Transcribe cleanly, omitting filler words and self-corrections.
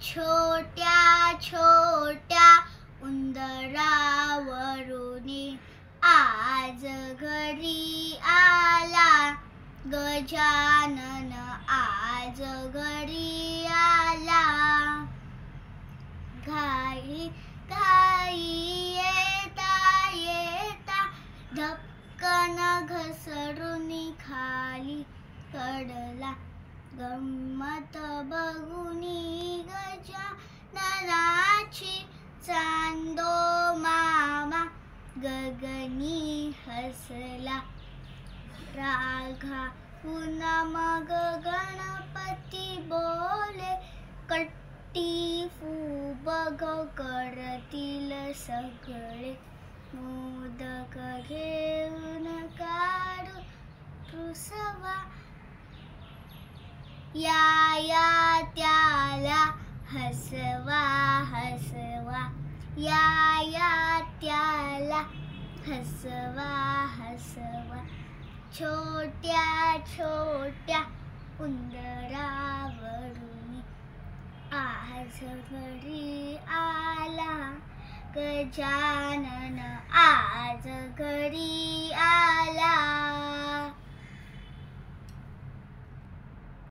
छोट्या छोट्या उंदरावरुनी आज घरी आला गजानन आज घरी आला. घाई घाई येता येता धपकन घसरून खाली पडला. गंमत बघुनी गजाननाची चांदो मामा गगनी हसला. रागावून मग गणपती बोले कट्टी बघ करतील सगळे. मोदक घेऊन काढू रुसवा या त्याला हसवा हसवा या त्याला हसवा हसवा. छोट्या छोट्या उंदरावरुनी आज घरी आला गजानन